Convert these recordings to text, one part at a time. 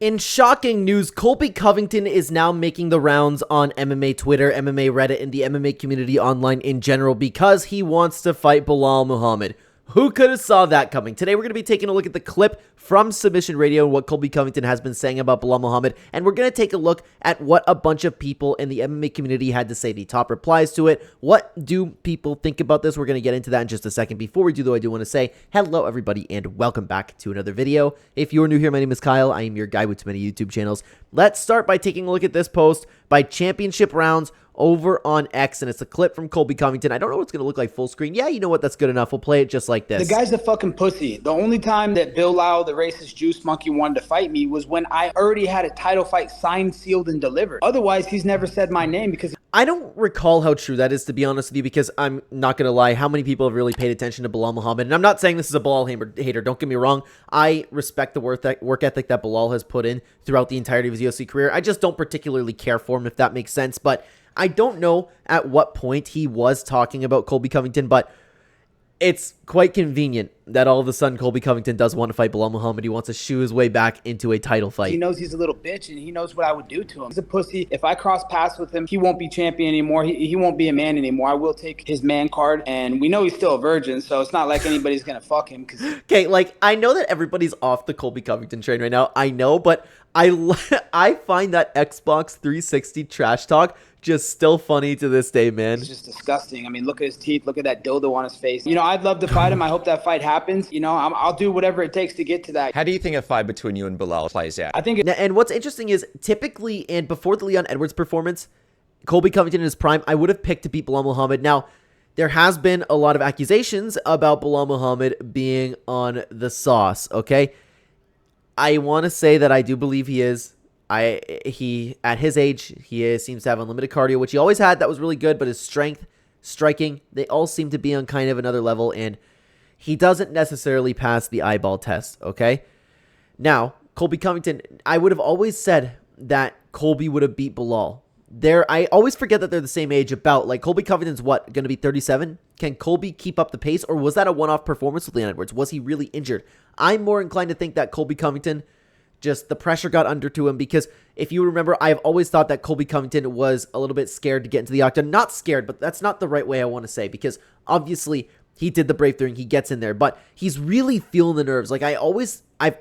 In shocking news, Colby Covington is now making the rounds on MMA Twitter, MMA Reddit, and the MMA community online in general because he wants to fight Belal Muhammad. Who could have saw that coming? Today we're going to be taking a look at the clip from Submission Radio and what Colby Covington has been saying about Belal Muhammad, and we're going to take a look at what a bunch of people in the MMA community had to say, the top replies to it. What do people think about this? We're going to get into that in just a second. Before we do, though, I do want to say hello, everybody, and welcome back to another video. If you're new here, my name is Kyle. I am your guy with too many YouTube channels. Let's start by taking a look at this post by Championship Rounds over on X, and it's a clip from Colby Covington. I don't know what it's going to look like full screen. Yeah, you know what? That's good enough. We'll play it just like this. The guy's a fucking pussy. The only time that Belal, the racist juice monkey, wanted to fight me was when I already had a title fight signed, sealed, and delivered. Otherwise, he's never said my name because... I don't recall how true that is, to be honest with you, because I'm not going to lie. How many people have really paid attention to Belal Muhammad? And I'm not saying this is a Belal hater. Don't get me wrong. I respect the work ethic that Belal has put in throughout the entirety of his UFC career. I just don't particularly care for him, if that makes sense. But I don't know at what point he was talking about Colby Covington, but it's quite convenient that all of a sudden Colby Covington does want to fight Belal Muhammad. He wants to shoo his way back into a title fight. He knows he's a little bitch, and he knows what I would do to him. He's a pussy. If I cross paths with him, he won't be champion anymore. He won't be a man anymore. I will take his man card, and we know he's still a virgin, so it's not like anybody's going to fuck him. Okay, like, I know that everybody's off the Colby Covington train right now. I know, but I find that Xbox 360 trash talk just still funny to this day, man. It's just disgusting. I mean, look at his teeth. Look at that dildo on his face. You know, I'd love to fight him. I hope that fight happens. You know, I'll do whatever it takes to get to that. How do you think a fight between you and Belal plays out? I think... And what's interesting is, typically, and before the Leon Edwards performance, Colby Covington in his prime, I would have picked to beat Belal Muhammad. Now, there has been a lot of accusations about Belal Muhammad being on the sauce, okay? I want to say that I do believe he is. He at his age, seems to have unlimited cardio, which he always had. That was really good, but his strength, striking, they all seem to be on kind of another level, and he doesn't necessarily pass the eyeball test, okay? Now, Colby Covington, I would have always said that Colby would have beat Belal. I always forget that they're the same age about. Like, Colby Covington's what, going to be 37? Can Colby keep up the pace, or was that a one-off performance with Leon Edwards? Was he really injured? I'm more inclined to think that Colby Covington, just the pressure got under to him, because if you remember, I've always thought that Colby Covington was a little bit scared to get into the octagon. Not scared, but that's not the right way I want to say, because obviously he did the brave thing, he gets in there, but he's really feeling the nerves. Like, I've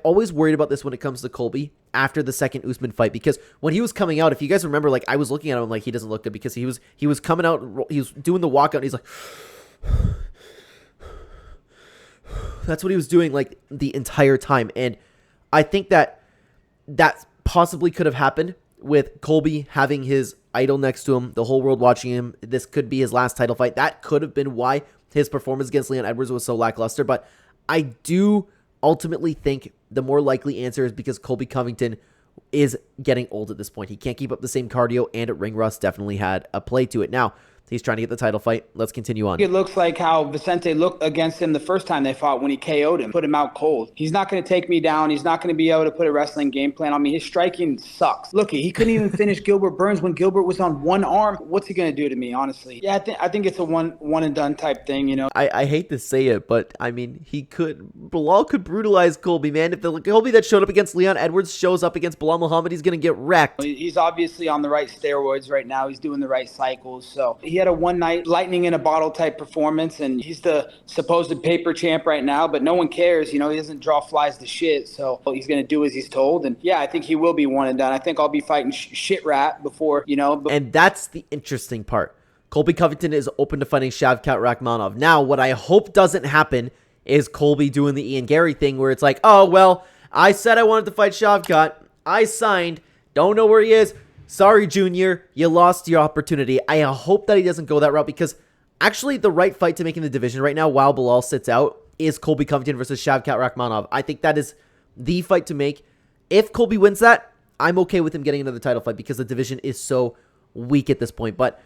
always worried about this when it comes to Colby after the second Usman fight, because when he was coming out, if you guys remember, like, I was looking at him like, he doesn't look good, because he was coming out, he was doing the walkout, and he's like, that's what he was doing like the entire time. And I think that possibly could have happened with Colby having his idol next to him, the whole world watching him. This could be his last title fight. That could have been why his performance against Leon Edwards was so lackluster. But I do ultimately think the more likely answer is because Colby Covington is getting old at this point. He can't keep up the same cardio, and ring rust definitely had a play to it. Now, he's trying to get the title fight. Let's continue on. It looks like how Vicente looked against him the first time they fought when he KO'd him, put him out cold. He's not going to take me down. He's not going to be able to put a wrestling game plan on me. His striking sucks. Look, he couldn't even finish Gilbert Burns when Gilbert was on one arm. What's he going to do to me, honestly? Yeah, I think it's a one and done type thing, you know. I hate to say it, but I mean, Belal could brutalize Colby, man. If the Colby that showed up against Leon Edwards shows up against Belal Muhammad, he's going to get wrecked. He's obviously on the right steroids right now. He's doing the right cycles. So he had a one night lightning in a bottle type performance, and he's the supposed paper champ right now, but no one cares. You know, he doesn't draw flies to shit, so he's going to do as he's told. And yeah, I think he will be one and done. I think I'll be fighting shit rat before, you know. And that's the interesting part. Colby Covington is open to fighting Shavkat Rakhmonov. Now, what I hope doesn't happen is Colby doing the Ian Gary thing where it's like, oh, well, I said I wanted to fight Shavkat. I signed. Don't know where he is. Sorry, Junior, you lost your opportunity. I hope that he doesn't go that route, because actually the right fight to make in the division right now while Belal sits out is Colby Covington versus Shavkat Rakhmonov. I think that is the fight to make. If Colby wins that, I'm okay with him getting another title fight because the division is so weak at this point. But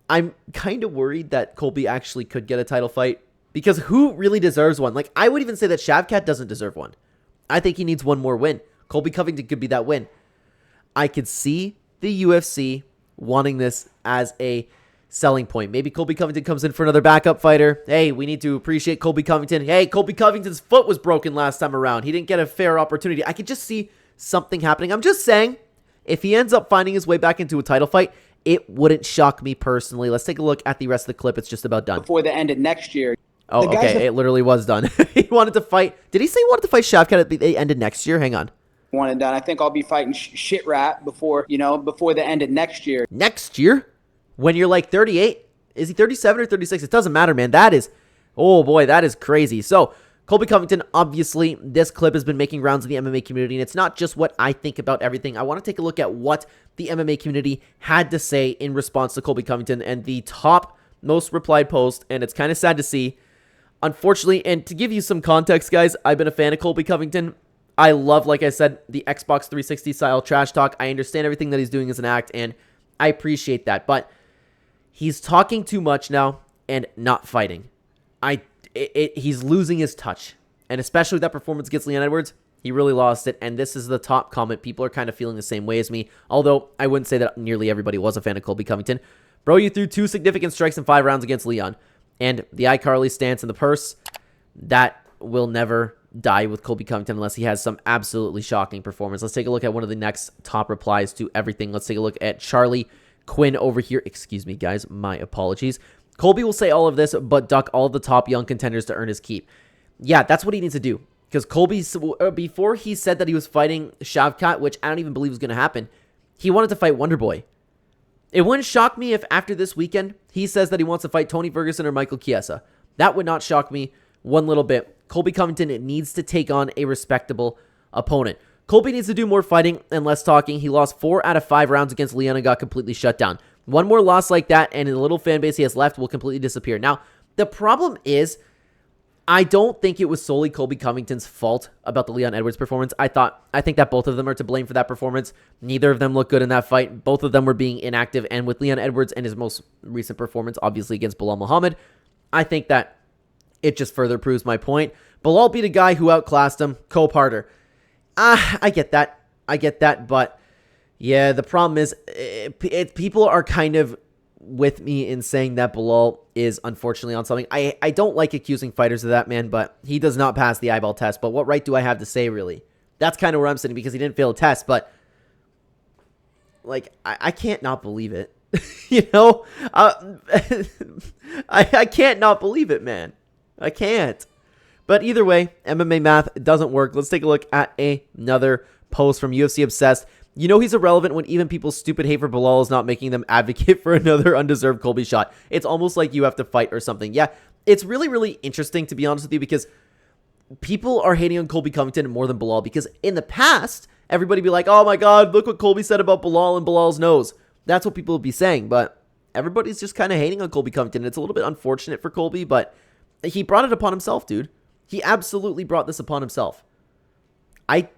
I'm kind of worried that Colby actually could get a title fight, because who really deserves one? Like, I would even say that Shavkat doesn't deserve one. I think he needs one more win. Colby Covington could be that win. I could see the UFC wanting this as a selling point. Maybe Colby Covington comes in for another backup fighter. Hey, we need to appreciate Colby Covington. Hey, Colby Covington's foot was broken last time around. He didn't get a fair opportunity. I could just see something happening. I'm just saying, if he ends up finding his way back into a title fight, it wouldn't shock me personally. Let's take a look at the rest of the clip. It's just about done. Before the end of next year. Oh, okay. It literally was done. He wanted to fight. Did he say he wanted to fight Shavkat at the end of next year? Hang on. One and done. I think I'll be fighting Shit Rat before the end of next year. Next year? When you're like 38? Is he 37 or 36? It doesn't matter, man. That is, oh boy, that is crazy. So, Colby Covington, obviously, this clip has been making rounds in the MMA community, and it's not just what I think about everything. I want to take a look at what the MMA community had to say in response to Colby Covington, and the top most replied post, and it's kind of sad to see. Unfortunately, and to give you some context, guys, I've been a fan of Colby Covington. I love, like I said, the Xbox 360 style trash talk. I understand everything that he's doing as an act, and I appreciate that, but he's talking too much now and not fighting. He's losing his touch, and especially with that performance against Leon Edwards, he really lost it, and this is the top comment. People are kind of feeling the same way as me, although I wouldn't say that nearly everybody was a fan of Colby Covington. Bro, you threw 2 significant strikes in 5 rounds against Leon, and the iCarly stance in the purse, that will never die with Colby Covington unless he has some absolutely shocking performance. Let's take a look at one of the next top replies to everything. Let's take a look at Charlie Quinn over here. Excuse me, guys. My apologies. Colby will say all of this, but duck all the top young contenders to earn his keep. Yeah, that's what he needs to do. Because Colby, before he said that he was fighting Shavkat, which I don't even believe was going to happen, he wanted to fight Wonderboy. It wouldn't shock me if after this weekend, he says that he wants to fight Tony Ferguson or Michael Chiesa. That would not shock me one little bit. Colby Covington needs to take on a respectable opponent. Colby needs to do more fighting and less talking. He lost 4 out of 5 rounds against Leon and got completely shut down. One more loss like that, and the little fan base he has left will completely disappear. Now, the problem is, I don't think it was solely Colby Covington's fault about the Leon Edwards performance. I think that both of them are to blame for that performance. Neither of them looked good in that fight. Both of them were being inactive, and with Leon Edwards and his most recent performance, obviously against Belal Muhammad, I think that it just further proves my point. Belal beat a guy who outclassed him, Cope Harder. I get that, but yeah, the problem is people are kind of with me in saying that Belal is unfortunately on something. I don't like accusing fighters of that, man, but he does not pass the eyeball test. But what right do I have to say, really? That's kind of where I'm sitting, because he didn't fail a test, but like, I can't not believe it. You know? I can't not believe it, man. I can't. But either way, MMA math doesn't work. Let's take a look at another post from UFC Obsessed. You know he's irrelevant when even people's stupid hate for Belal is not making them advocate for another undeserved Colby shot. It's almost like you have to fight or something. Yeah, it's really, really interesting, to be honest with you, because people are hating on Colby Covington more than Belal, because in the past, everybody be like, oh my god, look what Colby said about Belal and Belal's nose. That's what people would be saying, but everybody's just kind of hating on Colby Covington. It's a little bit unfortunate for Colby, but he brought it upon himself, dude. He absolutely brought this upon himself. I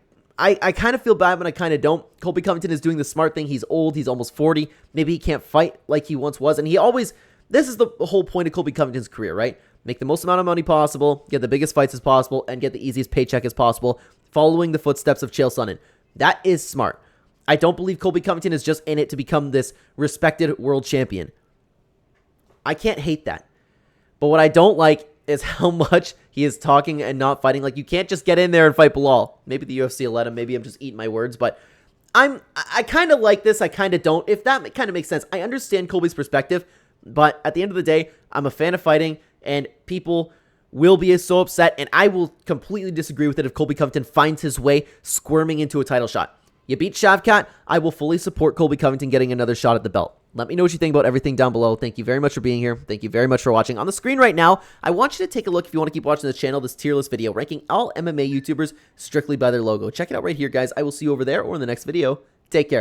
kind of feel bad, but I kind of don't. Colby Covington is doing the smart thing. He's old. He's almost 40. Maybe he can't fight like he once was. And he always, this is the whole point of Colby Covington's career, right? Make the most amount of money possible, get the biggest fights as possible, and get the easiest paycheck as possible, following the footsteps of Chael Sonnen. That is smart. I don't believe Colby Covington is just in it to become this respected world champion. I can't hate that. But what I don't like is how much he is talking and not fighting. Like, you can't just get in there and fight Belal. Maybe the UFC will let him. Maybe I'm just eating my words, but I kind of like this. I kind of don't. If that kind of makes sense. I understand Colby's perspective, but at the end of the day, I'm a fan of fighting, and people will be so upset, and I will completely disagree with it if Colby Covington finds his way squirming into a title shot. You beat Shavkat, I will fully support Colby Covington getting another shot at the belt. Let me know what you think about everything down below. Thank you very much for being here. Thank you very much for watching. On the screen right now, I want you to take a look, if you want to keep watching this channel, this tier list video ranking all MMA YouTubers strictly by their logo. Check it out right here, guys. I will see you over there or in the next video. Take care.